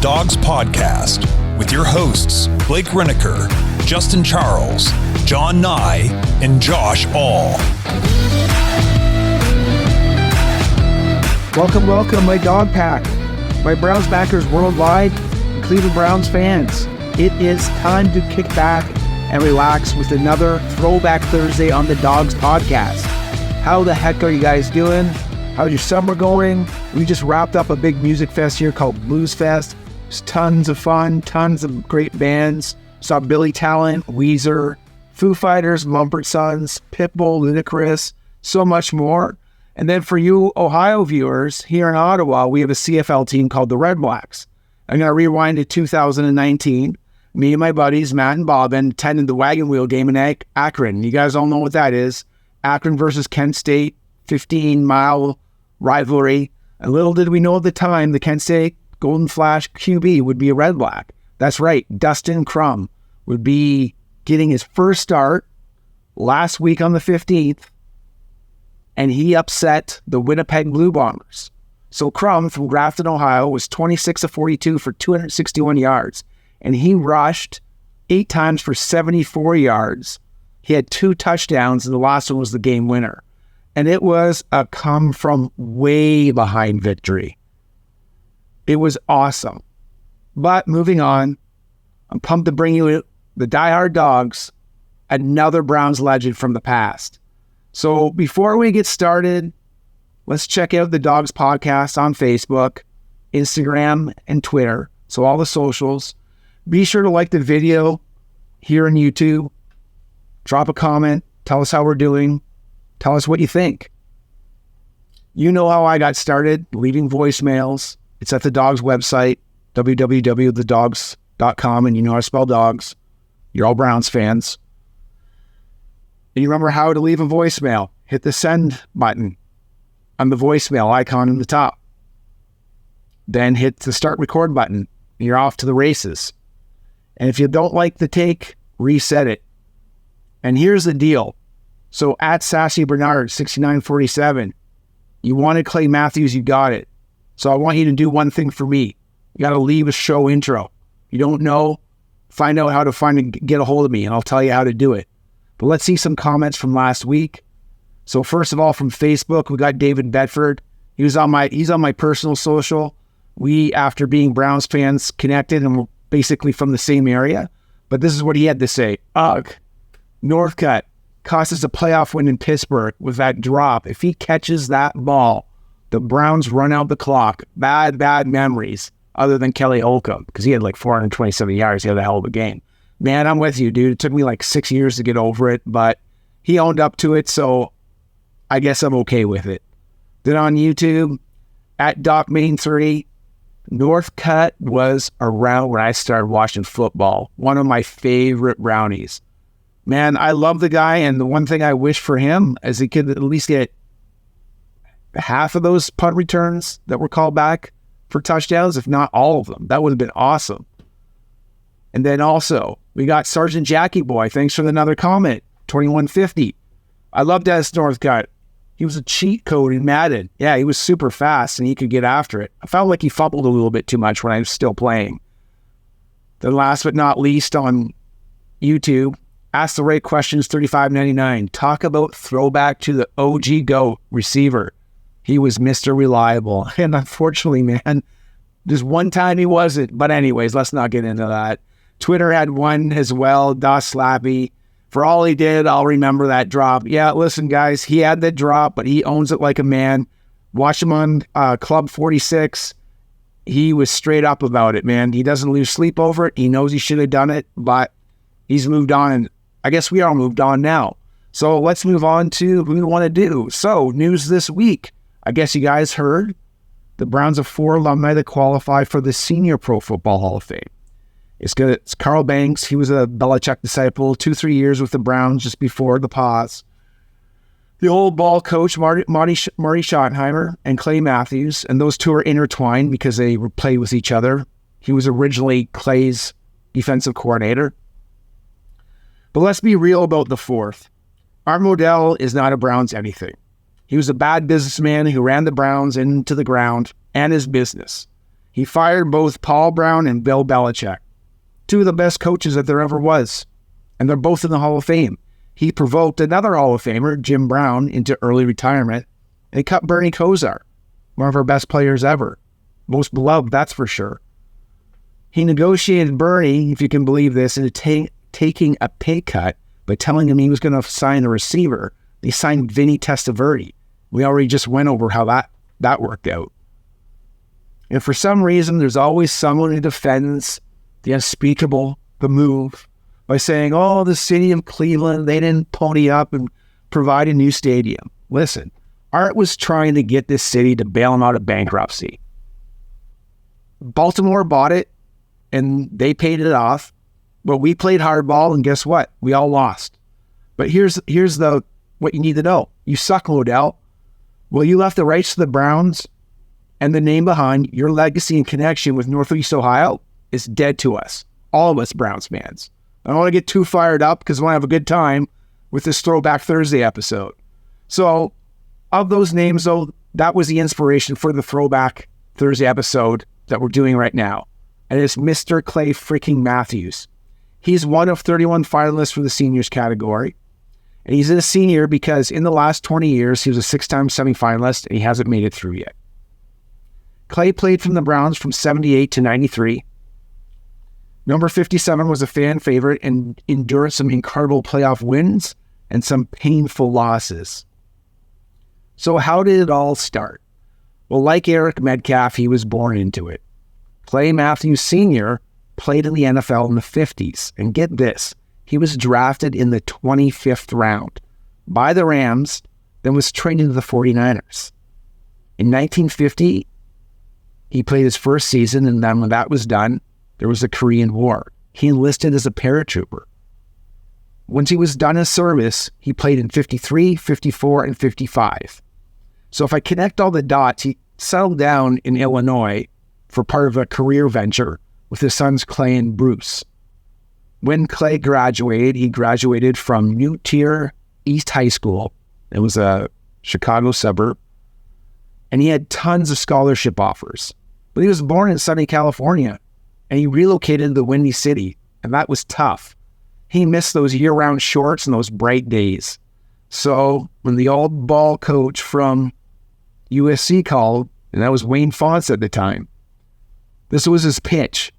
Dawgs podcast with your hosts, Blake Reneker, Justin Charles, John Nye, and Josh All. Welcome, my dog pack, my Browns backers worldwide, and Cleveland Browns fans. It is time to kick back and relax with another Throwback Thursday on the Dawgs podcast. How the heck are you guys doing? How's your summer going? We just wrapped up a big music fest here called Blues Fest. It's tons of fun, tons of great bands. Saw Billy Talent, Weezer, Foo Fighters, Mumford Sons, Pitbull, Ludacris, so much more. And then for you Ohio viewers, here in Ottawa, we have a CFL team called the Red Blacks. I'm going to rewind to 2019. Me and my buddies, Matt and Bob, attended the Wagon Wheel game in Akron. You guys all know what that is. Akron versus Kent State, 15-mile rivalry. And little did we know at the time, the Kent State Golden Flash QB would be a Red Black. That's right, Dustin Crum would be getting his first start last week on the 15th, and he upset the Winnipeg Blue Bombers. So Crum from Grafton, Ohio, was 26 of 42 for 261 yards, and he rushed 8 times for 74 yards. He had 2 touchdowns, and the last one was the game winner. And it was a come from way behind victory. It was awesome. But moving on, I'm pumped to bring you the diehard Dawgs, another Browns legend from the past. So before we get started, let's check out the Dawgs podcast on Facebook, Instagram, and Twitter. So all the socials. Be sure to like the video here on YouTube. Drop a comment. Tell us how we're doing. Tell us what you think. You know how I got started, leaving voicemails. It's at the Dawgs website, www.thedawgs.com, and you know how to spell dogs. You're all Browns fans. And you remember how to leave a voicemail. Hit the send button on the voicemail icon in the top. Then hit the start record button. And you're off to the races. And if you don't like the take, reset it. And here's the deal. So at Sassy Bernard, 6947, you wanted Clay Matthews, you got it. So I want you to do one thing for me. You got to leave a show intro. You don't know, find out how to get a hold of me, and I'll tell you how to do it. But let's see some comments from last week. So first of all, from Facebook, we got David Bedford. He's on my personal social. We, after being Browns fans, connected, and we're basically from the same area. But this is what he had to say. Ugh, Northcutt cost us a playoff win in Pittsburgh with that drop. If he catches that ball, the Browns run out the clock. Bad memories, other than Kelly Holcomb, because he had like 427 yards. He had a hell of a game. Man, I'm with you, dude. It took me like 6 years to get over it, but he owned up to it, so I guess I'm okay with it. Then on YouTube, at DocMain3, Northcutt was around when I started watching football. One of my favorite Brownies. Man, I love the guy, and the one thing I wish for him is he could at least get half of those punt returns that were called back for touchdowns, if not all of them. That would have been awesome. And then also, we got Sergeant Jackie Boy. Thanks for another comment. 2150. I loved Dennis Northcutt. He was a cheat code in Madden. Yeah, he was super fast, and he could get after it. I felt like he fumbled a little bit too much when I was still playing. Then last but not least, on YouTube, Ask the Right Questions 3599. Talk about throwback to the OG GOAT receiver. He was Mr. Reliable. And unfortunately, man, there's one time he wasn't. But anyways, let's not get into that. Twitter had one as well. Das Slappy. For all he did, I'll remember that drop. Yeah, listen, guys, he had that drop, but he owns it like a man. Watch him on Club 46. He was straight up about it, man. He doesn't lose sleep over it. He knows he should have done it, but he's moved on, and I guess we all moved on now. So let's move on to what we want to do. So, news this week. I guess you guys heard the Browns have 4 alumni that qualify for the Senior Pro Football Hall of Fame. It's Carl Banks. He was a Belichick disciple, 2-3 years with the Browns just before the pause. The old ball coach, Marty Schottenheimer, and Clay Matthews, and those two are intertwined because they played with each other. He was originally Clay's defensive coordinator. But let's be real about the 4th. Art Modell is not a Browns anything. He was a bad businessman who ran the Browns into the ground and his business. He fired both Paul Brown and Bill Belichick, two of the best coaches that there ever was, and they're both in the Hall of Fame. He provoked another Hall of Famer, Jim Brown, into early retirement, and he cut Bernie Kosar, one of our best players ever. Most beloved, that's for sure. He negotiated Bernie, if you can believe this, into taking a pay cut by telling him he was going to sign a receiver. He signed Vinny Testaverde. We already just went over how that worked out. And for some reason, there's always someone who defends the unspeakable, the move, by saying, oh, the city of Cleveland, they didn't pony up and provide a new stadium. Listen, Art was trying to get this city to bail him out of bankruptcy. Baltimore bought it, and they paid it off. But we played hardball, and guess what? We all lost. But here's what you need to know. You suck, Modell. Well, you left the rights to the Browns, and the name behind your legacy and connection with Northeast Ohio is dead to us. All of us Browns fans. I don't want to get too fired up because I want to have a good time with this Throwback Thursday episode. So, of those names, though, that was the inspiration for the Throwback Thursday episode that we're doing right now. And it's Mr. Clay freaking Matthews. He's one of 31 finalists for the seniors category. And he's a senior because in the last 20 years, he was a 6-time semifinalist and he hasn't made it through yet. Clay played from the Browns from 78 to 93. Number 57 was a fan favorite and endured some incredible playoff wins and some painful losses. So how did it all start? Well, like Eric Metcalf, he was born into it. Clay Matthews Sr. played in the NFL in the 50s. And get this, he was drafted in the 25th round by the Rams, then was traded to the 49ers. In 1950, he played his first season, and then when that was done, there was the Korean War. He enlisted as a paratrooper. Once he was done his service, he played in 53, 54, and 55. So if I connect all the dots, he settled down in Illinois for part of a career venture with his sons Clay and Bruce. When Clay graduated, he graduated from New Trier East High School. It was a Chicago suburb. And he had tons of scholarship offers. But he was born in sunny California, and he relocated to the Windy City, and that was tough. He missed those year-round shorts and those bright days. So when the old ball coach from USC called, and that was Wayne Fonts at the time, this was his pitch,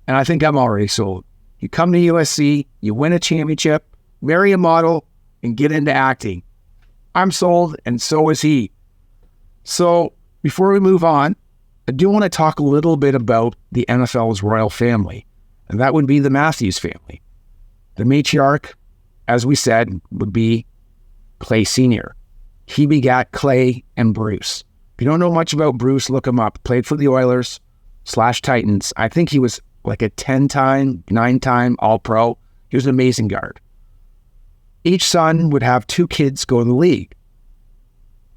and I think I'm already sold. You come to USC, you win a championship, marry a model, and get into acting. I'm sold, and so is he. So before we move on, I do want to talk a little bit about the NFL's royal family, and that would be the Matthews family. The matriarch, as we said, would be Clay Sr. He begat Clay and Bruce. If you don't know much about Bruce, look him up. Played for the Oilers / Titans. I think he was like a 10-time, 9-time All-Pro. He was an amazing guard. Each son would have 2 kids go to the league.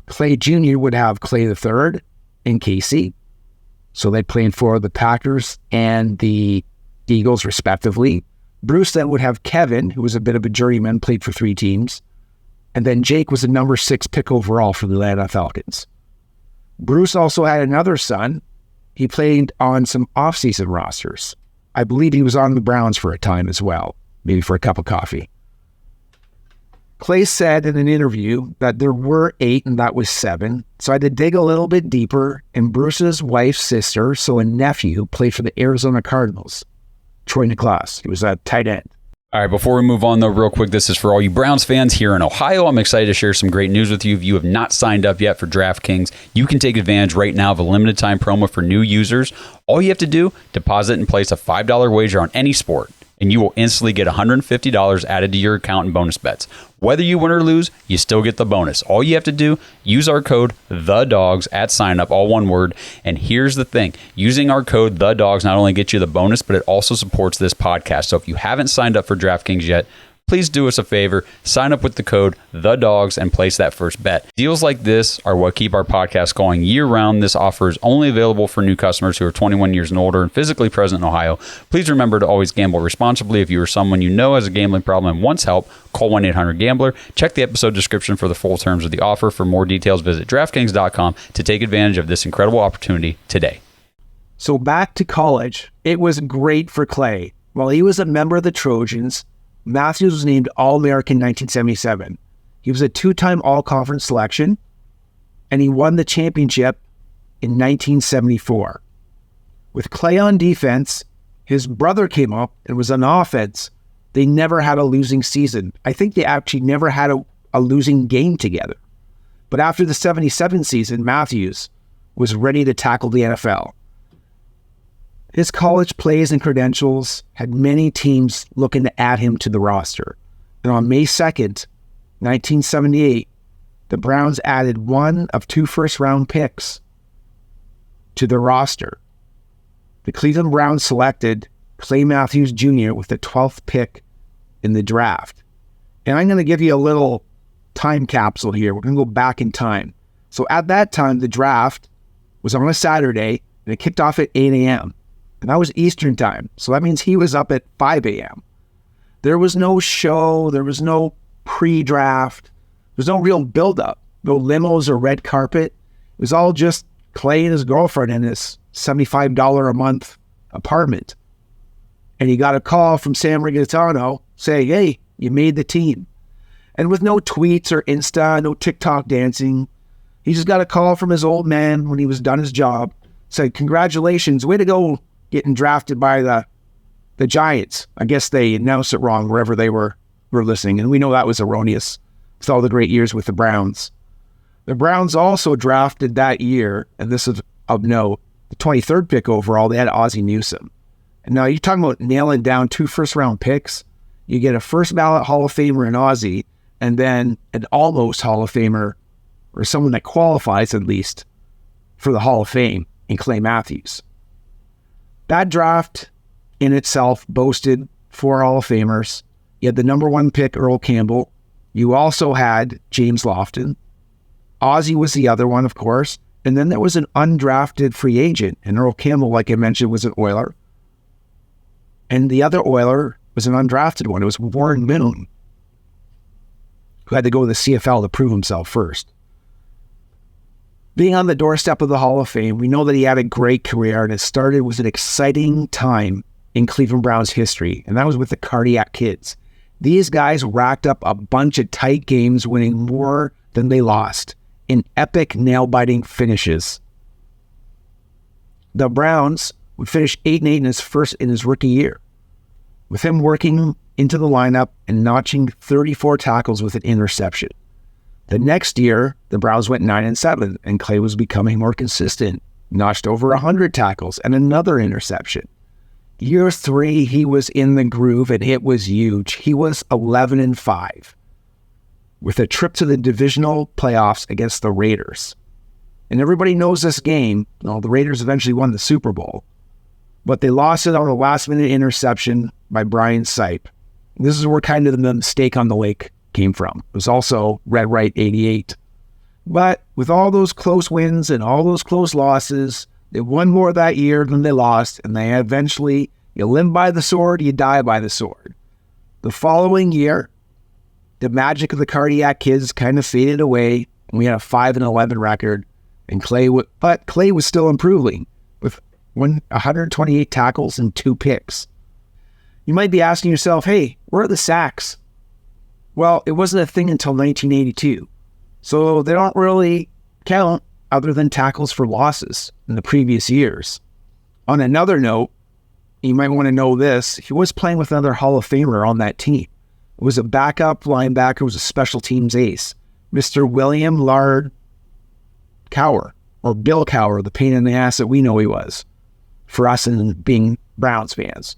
Clay Jr. would have Clay III and Casey. So they played for the Packers and the Eagles, respectively. Bruce then would have Kevin, who was a bit of a journeyman, played for 3 teams. And then Jake was the number 6 pick overall for the Atlanta Falcons. Bruce also had another son. He played on some off-season rosters. I believe he was on the Browns for a time as well, maybe for a cup of coffee. Clay said in an interview that there were 8 and that was 7. So I had to dig a little bit deeper, and Bruce's wife's sister, so a nephew, played for the Arizona Cardinals. Troy Nicklaus. He was a tight end. All right, before we move on, though, real quick, this is for all you Browns fans here in Ohio. I'm excited to share some great news with you. If you have not signed up yet for DraftKings, you can take advantage right now of a limited time promo for new users. All you have to do, deposit and place a $5 wager on any sport, and you will instantly get $150 added to your account in bonus bets. Whether you win or lose, you still get the bonus. All you have to do, use our code THEDAWGS at sign up, all one word. And here's the thing, using our code THEDAWGS not only gets you the bonus, but it also supports this podcast. So if you haven't signed up for DraftKings yet, please do us a favor, sign up with the code THEDAWGS and place that first bet. Deals like this are what keep our podcast going year-round. This offer is only available for new customers who are 21 years and older and physically present in Ohio. Please remember to always gamble responsibly. If you or someone you know has a gambling problem and wants help, call 1-800-GAMBLER. Check the episode description for the full terms of the offer. For more details, visit DraftKings.com to take advantage of this incredible opportunity today. So back to college, it was great for Clay. While he was a member of the Trojans, Matthews was named All-American 1977. He was a 2-time All-Conference selection, and he won the championship in 1974. With Clay on defense, his brother came up and was on offense. They never had a losing season. I think they actually never had a losing game together. But after the 77 season, Matthews was ready to tackle the NFL. His college plays and credentials had many teams looking to add him to the roster. And on May 2nd, 1978, the Browns added one of 2 first-round picks to the roster. The Cleveland Browns selected Clay Matthews Jr. with the 12th pick in the draft. And I'm going to give you a little time capsule here. We're going to go back in time. So at that time, the draft was on a Saturday, and it kicked off at 8 a.m., and that was Eastern time. So that means he was up at 5 a.m. There was no show. There was no pre-draft. There was no real build-up. No limos or red carpet. It was all just Clay and his girlfriend in this $75 a month apartment. And he got a call from Sam Rigatano saying, hey, you made the team. And with no tweets or Insta, no TikTok dancing, he just got a call from his old man when he was done his job. Said, congratulations, way to go getting drafted by the Giants. I guess they announced it wrong wherever they were listening, and we know that was erroneous with all the great years with the Browns. The Browns also drafted that year, and this is of note, the 23rd pick overall, they had Ozzie Newsome. And now you're talking about nailing down 2 first-round picks. You get a first-ballot Hall of Famer in Ozzie, and then an almost Hall of Famer, or someone that qualifies at least for the Hall of Fame in Clay Matthews. That draft in itself boasted 4 Hall of Famers. You had the number 1 pick, Earl Campbell. You also had James Lofton. Ozzie was the other one, of course. And then there was an undrafted free agent. And Earl Campbell, like I mentioned, was an Oiler. And the other Oiler was an undrafted one. It was Warren Moon, who had to go to the CFL to prove himself first. Being on the doorstep of the Hall of Fame, we know that he had a great career, and it started with an exciting time in Cleveland Browns history, and that was with the Cardiac Kids. These guys racked up a bunch of tight games, winning more than they lost in epic nail-biting finishes. The Browns would finish 8-8 in his rookie year, with him working into the lineup and notching 34 tackles with an interception. The next year, the Browns went 9-7, and Clay was becoming more consistent, notched over 100 tackles and another interception. Year 3, he was in the groove, and it was huge. He was 11-5, with a trip to the divisional playoffs against the Raiders. And everybody knows this game. Well, the Raiders eventually won the Super Bowl, but they lost it on a last-minute interception by Brian Sipe. This is where kind of the mistake on the lake came from. It was also Red Right 88. But with all those close wins and all those close losses, they won more that year than they lost, and they eventually, you live by the sword, you die by the sword. The following year, the magic of the Cardiac Kids kind of faded away, and we had a 5-11 record, and Clay was still improving with 128 tackles and 2 picks. You might be asking yourself, hey, where are the sacks? Well, it wasn't a thing until 1982, so they don't really count other than tackles for losses in the previous years. On another note, you might want to know this, he was playing with another Hall of Famer on that team. It was a backup linebacker, was a special teams ace, Mr. William Lard Cower, or Bill Cower, the pain in the ass that we know he was, for us and being Browns fans.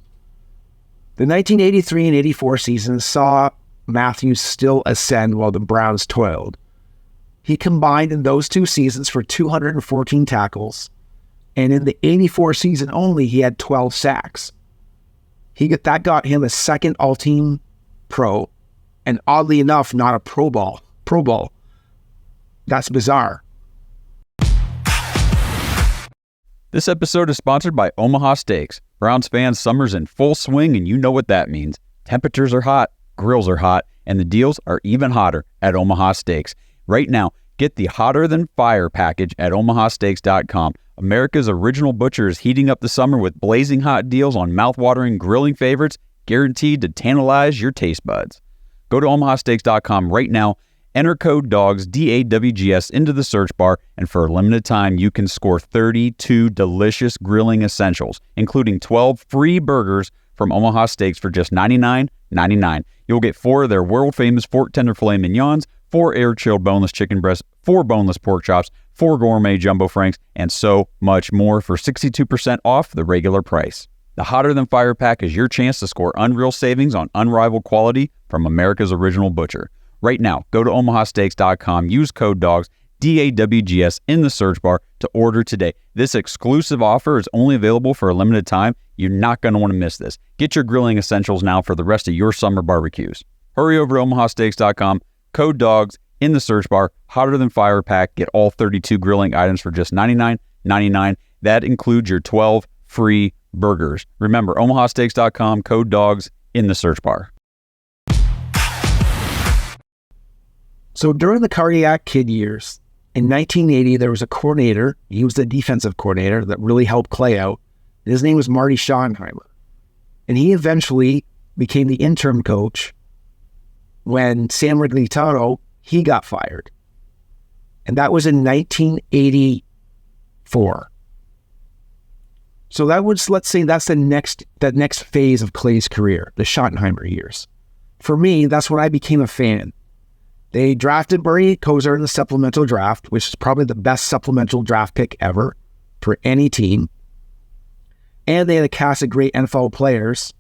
The 1983 and 84 seasons saw Matthews still ascend while the Browns toiled. He combined in those 2 seasons for 214 tackles, and in the 84 season only, he had 12 sacks. That got him a second all-team pro, and oddly enough, not a Pro Bowl. That's bizarre. This episode is sponsored by Omaha Steaks. Browns fans, summer's in full swing, and you know what that means. Temperatures are hot, grills are hot, and the deals are even hotter at Omaha Steaks. Right now, Get the Hotter Than Fire package at omahasteaks.com. America's original butcher is heating up the summer with blazing hot deals on mouthwatering grilling favorites guaranteed to tantalize your taste buds. Go to omahasteaks.com right now, enter code DAWGS, D-A-W-G-S, into the search bar, and for a limited time, you can score 32 delicious grilling essentials, including 12 free burgers from Omaha Steaks for just $99.99. You'll get 4 of their world-famous fork tender filet mignons, 4 air-chilled boneless chicken breasts, 4 boneless pork chops, 4 gourmet jumbo franks, and so much more for 62% off the regular price. The Hotter Than Fire pack is your chance to score unreal savings on unrivaled quality from America's original butcher. Right now, go to omahasteaks.com, use code DAWGS, D-A-W-G-S, in the search bar to order today. This exclusive offer is only available for a limited time. You're not going to want to miss this. Get your grilling essentials now for the rest of your summer barbecues. Hurry over to omahasteaks.com, code DAWGS, in the search bar, Hotter Than Fire pack. Get all 32 grilling items for just $99.99. That includes your 12 free burgers. Remember, omahasteaks.com, code DAWGS, in the search bar. So during the Cardiac Kid years, in 1980, there was a coordinator. He was the defensive coordinator that really helped Clay out. His name was Marty Schottenheimer. And he eventually became the interim coach when Sam Riglitano, he got fired. And that was in 1984. So that was, let's say, that's the next phase of Clay's career, the Schottenheimer years. For me, that's when I became a fan. They drafted Murray Kozer in the supplemental draft, which is probably the best supplemental draft pick ever for any team. And they had a cast of great NFL players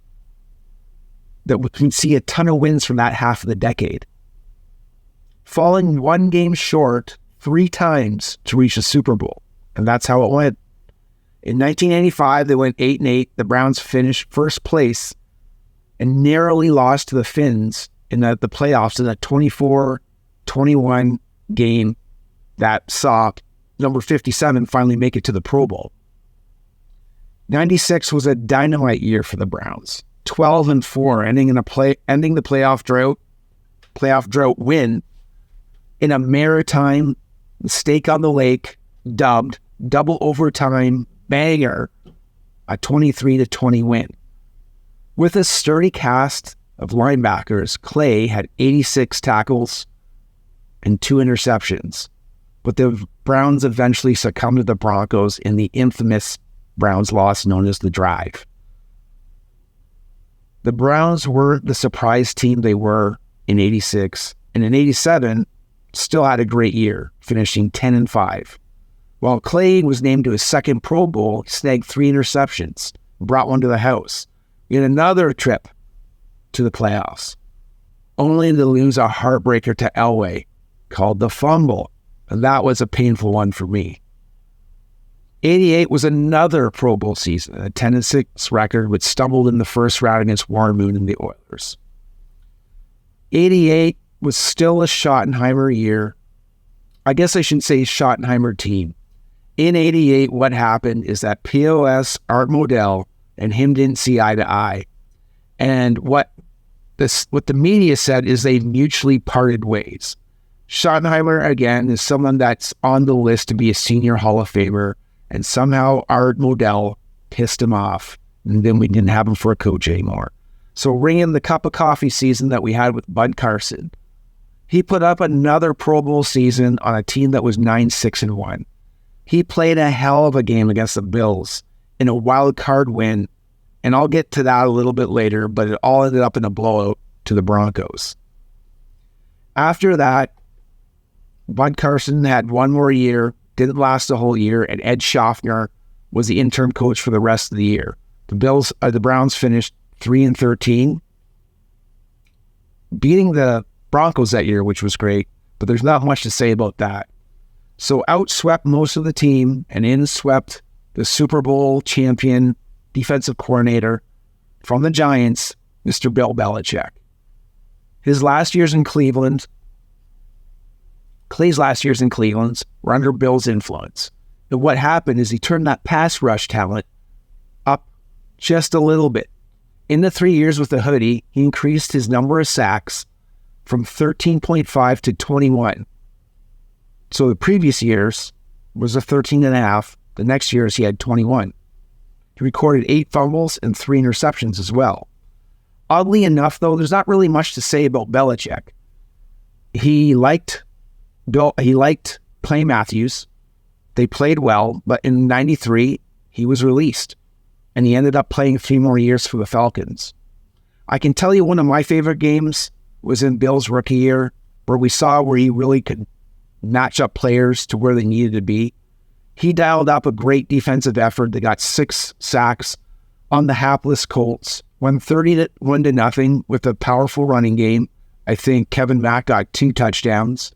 that we can see a ton of wins from that half of the decade. Falling one game short 3 times to reach the Super Bowl. And that's how it went. In 1985, they went 8-8. The Browns finished first place and narrowly lost to the Finns in the playoffs in a 24-21 game that saw number 57 finally make it to the Pro Bowl. 96 was a dynamite year for the Browns. 12-4, ending the playoff drought win in a maritime stake on the lake, dubbed double overtime banger, a 23-20 win. With a sturdy cast of linebackers, Clay had 86 tackles and 2 interceptions, but the Browns eventually succumbed to the Broncos in the infamous Browns loss known as the Drive. The Browns were the surprise team they were in 86, and in 87 still had a great year, finishing 10-5. While Clay was named to his second Pro Bowl, he snagged 3 interceptions, brought one to the house. In another trip to the playoffs, only to lose a heartbreaker to Elway called the fumble, and that was a painful one for me. 88 was another Pro Bowl season, a 10-6 record, which stumbled in the first round against Warren Moon and the Oilers. 88 was still a Schottenheimer year. I guess I shouldn't say Schottenheimer team. In 88, what happened is that POS, Art Modell, and him didn't see eye to eye. And what the media said is they mutually parted ways. Schottenheimer, again, is someone that's on the list to be a senior Hall of Famer, and somehow Art Modell pissed him off, and then we didn't have him for a coach anymore. So ring in the cup of coffee season that we had with Bud Carson. He put up another Pro Bowl season on a team that was 9-6-1. He played a hell of a game against the Bills in a wild card win, and I'll get to that a little bit later, but it all ended up in a blowout to the Broncos. After that, Bud Carson had one more year, didn't last the whole year, and Ed Schaffner was the interim coach for the rest of the year. The Browns finished 3-13, beating the Broncos that year, which was great, but there's not much to say about that. So outswept most of the team and inswept the Super Bowl champion defensive coordinator from the Giants, Mr. Bill Belichick. Clay's last years in Cleveland were under Bill's influence. And what happened is he turned that pass rush talent up just a little bit. In the 3 years with the Hoodie, he increased his number of sacks from 13.5 to 21. So the previous years was a 13.5. The next years he had 21. He recorded 8 fumbles and 3 interceptions as well. Oddly enough, though, there's not really much to say about Belichick. He liked Clay Matthews. They played well, but in 93, he was released, and he ended up playing 3 more years for the Falcons. I can tell you one of my favorite games was in Bill's rookie year, where we saw where he really could match up players to where they needed to be. He dialed up a great defensive effort. They got 6 sacks on the hapless Colts, won 31-0 with a powerful running game. I think Kevin Mack got 2 touchdowns,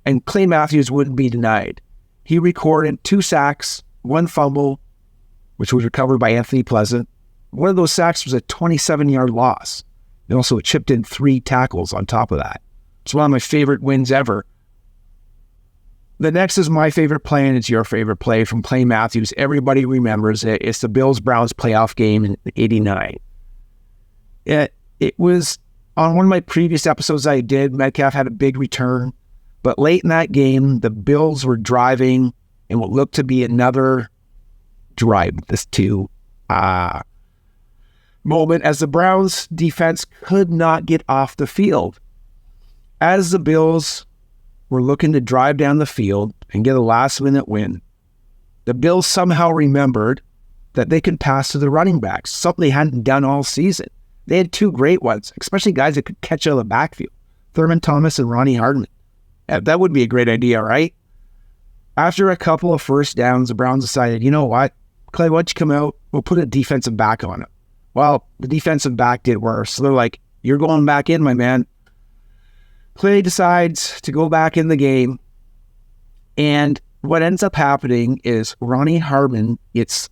and Clay Matthews wouldn't be denied. He recorded 2 sacks, 1 fumble, which was recovered by Anthony Pleasant. One of those sacks was a 27-yard loss. And also chipped in 3 tackles on top of that. It's one of my favorite wins ever. The next is my favorite play, and it's your favorite play from Clay Matthews. Everybody remembers it. It's the Bills-Browns playoff game in '89. It was on one of my previous episodes I did. Metcalf had a big return. But late in that game, the Bills were driving in what looked to be another drive, this moment, as the Browns defense could not get off the field. As the Bills were looking to drive down the field and get a last-minute win, the Bills somehow remembered that they could pass to the running backs, something they hadn't done all season. They had 2 great ones, especially guys that could catch out of the backfield, Thurman Thomas and Ronnie Hardman. That would be a great idea, right? After a couple of first downs, the Browns decided, you know what, Clay, why don't you come out? We'll put a defensive back on it. Well, the defensive back did worse. So they're like, you're going back in, my man. Clay decides to go back in the game. And what ends up happening is Ronnie Hardman gets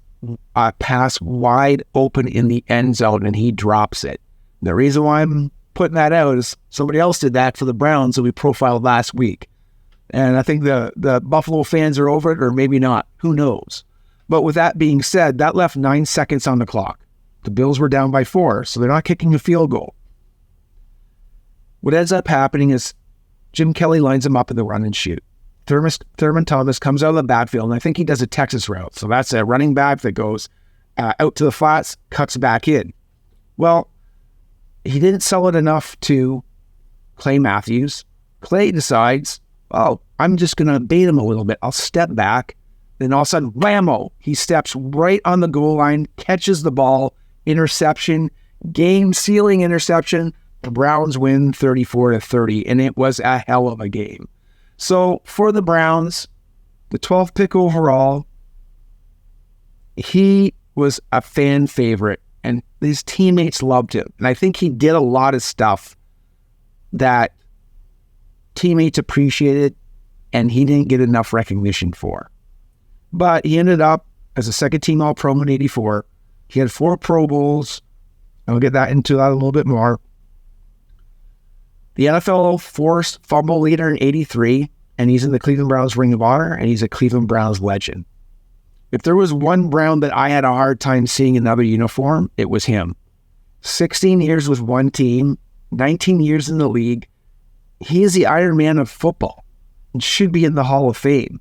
a pass wide open in the end zone, and he drops it. The reason why I'm putting that out is somebody else did that for the Browns that we profiled last week. And I think the Buffalo fans are over it, or maybe not. Who knows? But with that being said, that left 9 seconds on the clock. The Bills were down by 4, so they're not kicking a field goal. What ends up happening is Jim Kelly lines him up in the run and shoot. Thurman Thomas comes out of the backfield, and I think he does a Texas route. So that's a running back that goes out to the flats, cuts back in. Well, he didn't sell it enough to Clay Matthews. Clay decides, oh, I'm just going to bait him a little bit. I'll step back. Then all of a sudden, whammo, he steps right on the goal line, catches the ball, interception, game-sealing interception. The Browns win 34-30, and it was a hell of a game. So for the Browns, the 12th pick overall, he was a fan favorite, and his teammates loved him. And I think he did a lot of stuff that teammates appreciated, and he didn't get enough recognition for. But he ended up as a second-team All-Pro in '84. He had 4 Pro Bowls. I'll get into that a little bit more. The NFL forced fumble leader in '83, and he's in the Cleveland Browns Ring of Honor, and he's a Cleveland Browns legend. If there was one Brown that I had a hard time seeing in another uniform, it was him. 16 years with one team, 19 years in the league. He is the Iron Man of football and should be in the Hall of Fame.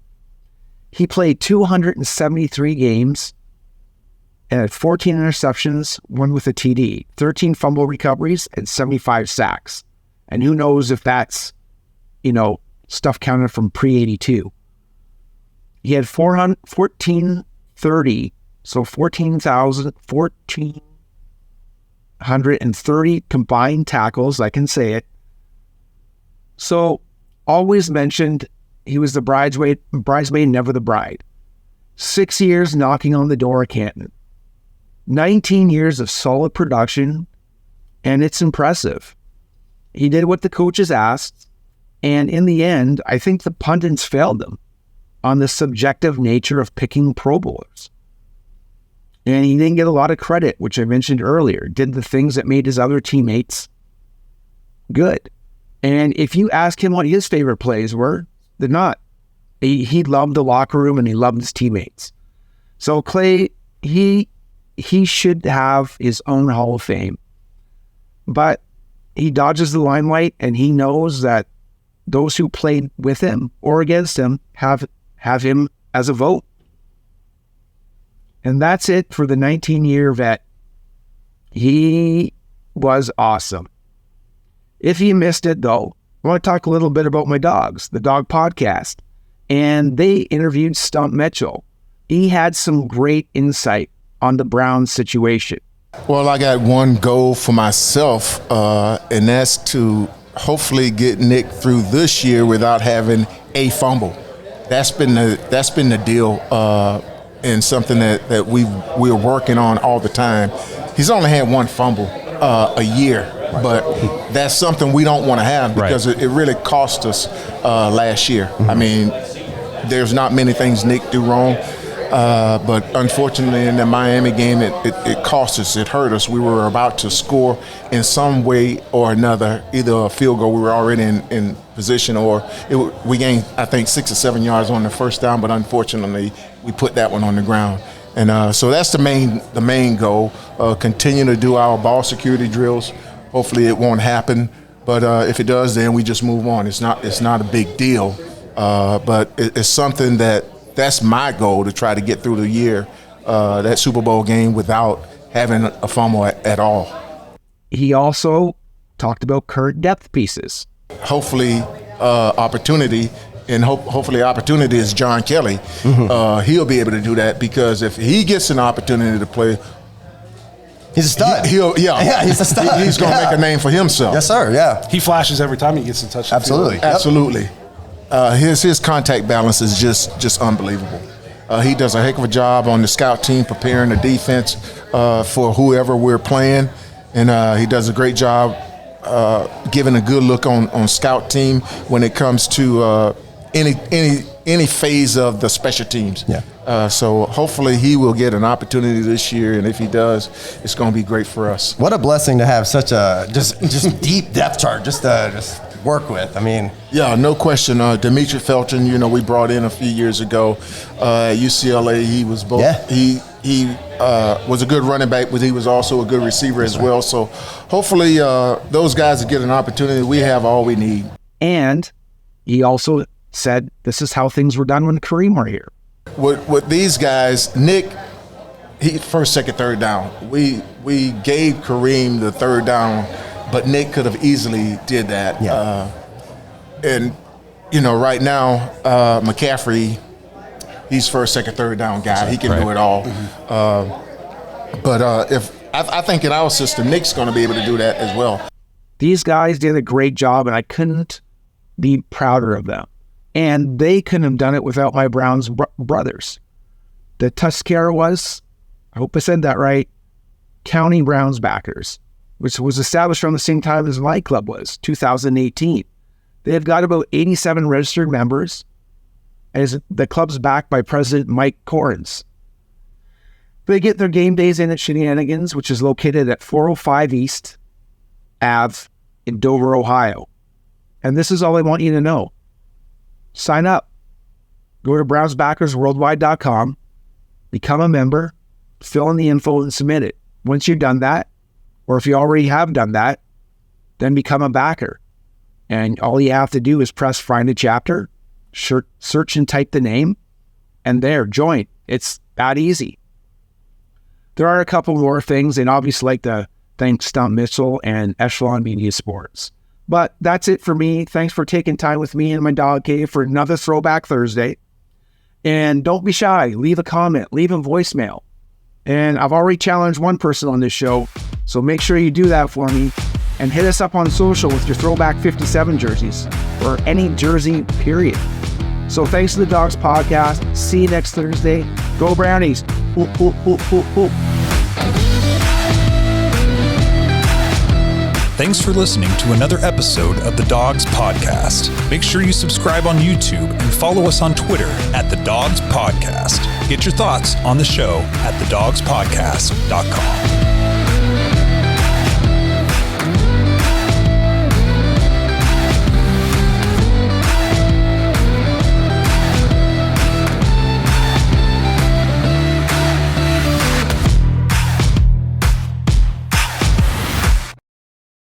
He played 273 games and had 14 interceptions, 1 with a TD, 13 fumble recoveries, and 75 sacks. And who knows if that's, stuff counted from pre-82. He had 1,430, so 1,430 combined tackles, I can say it. So, always mentioned he was the bridesmaid, never the bride. 6 years knocking on the door of Canton. 19 years of solid production, and it's impressive. He did what the coaches asked, and in the end, I think the pundits failed them on the subjective nature of picking Pro Bowlers. And he didn't get a lot of credit, which I mentioned earlier. Did the things that made his other teammates good. And if you ask him what his favorite plays were, they're not. He loved the locker room and he loved his teammates. So Clay, he should have his own Hall of Fame. But he dodges the limelight, and he knows that those who played with him or against him have him as a vote. And that's it for the 19-year vet. He was awesome. If you missed it, though, I want to talk a little bit about my dogs, the Dog Podcast. And they interviewed Stump Mitchell. He had some great insight on the Browns situation. Well, I got one goal for myself, and that's to hopefully get Nick through this year without having a fumble. That's been the deal, and something that we're working on all the time. He's only had one fumble a year, but that's something we don't want to have because it really cost us last year. I mean, there's not many things Nick do wrong, but unfortunately in the Miami game, it cost us. It hurt us. We were about to score in some way or another, either a field goal. We were already in position, or we gained, I think, 6 or 7 yards on the first down, but unfortunately we put that one on the ground. And so that's the main goal. Continue to do our ball security drills. Hopefully it won't happen, but if it does, then we just move on. It's not a big deal, but it's something that's my goal, to try to get through the year, that Super Bowl game, without having a fumble at all. He also talked about current depth pieces. Hopefully opportunity. And hopefully opportunity is John Kelly. Mm-hmm. He'll be able to do that, because if he gets an opportunity to play, he's a stud. He's a stud. He's going to make a name for himself. Yes, sir. Yeah. He flashes every time he gets in touch. Absolutely. Absolutely. His contact balance is just unbelievable. He does a heck of a job on the scout team preparing the defense for whoever we're playing, and he does a great job giving a good look on scout team when it comes to any phase of the special teams. Yeah. So hopefully he will get an opportunity this year, and if he does, it's going to be great for us. What a blessing to have such a just deep depth chart just work with. I mean, yeah, no question. Demetri Felton, we brought in a few years ago at UCLA. He was both. Yeah. He was a good running back, but he was also a good receiver as well. So hopefully those guys will get an opportunity. We have all we need. And he also said this is how things were done when Kareem were here. With these guys, Nick, he first, second, third down. We gave Kareem the third down, but Nick could have easily did that. Yeah. And right now, McCaffrey, he's first, second, third down guy. He can do it all. Mm-hmm. But I think in our system, Nick's going to be able to do that as well. These guys did a great job, and I couldn't be prouder of them. And they couldn't have done it without my Browns brothers. The Tuscarawas, I hope I said that right, County Browns backers, which was established around the same time as my club was, 2018. They have got about 87 registered members, as the club's backed by President Mike Corrins. They get their game days in at Shenanigans, which is located at 405 East Ave in Dover, Ohio. And this is all I want you to know. Sign up. Go to BrownsBackersWorldwide.com, become a member, fill in the info, and submit it. Once you've done that, or if you already have done that, then become a backer. And all you have to do is press Find a Chapter, search and type the name, and there, join. It's that easy. There are a couple more things, and obviously like to thank Stump Mitchell and Echelon Media Sports. But that's it for me. Thanks for taking time with me in my dog cave for another Throwback Thursday. And don't be shy. Leave a comment. Leave a voicemail. And I've already challenged one person on this show, so make sure you do that for me. And hit us up on social with your Throwback 57 jerseys, or any jersey, period. So thanks to the Dawgs Podcast. See you next Thursday. Go Brownies. Hoop, hoop, hoop, hoop, hoop. Thanks for listening to another episode of the Dawgs Podcast. Make sure you subscribe on YouTube and follow us on Twitter at the Dawgs Podcast. Get your thoughts on the show at thedawgspodcast.com.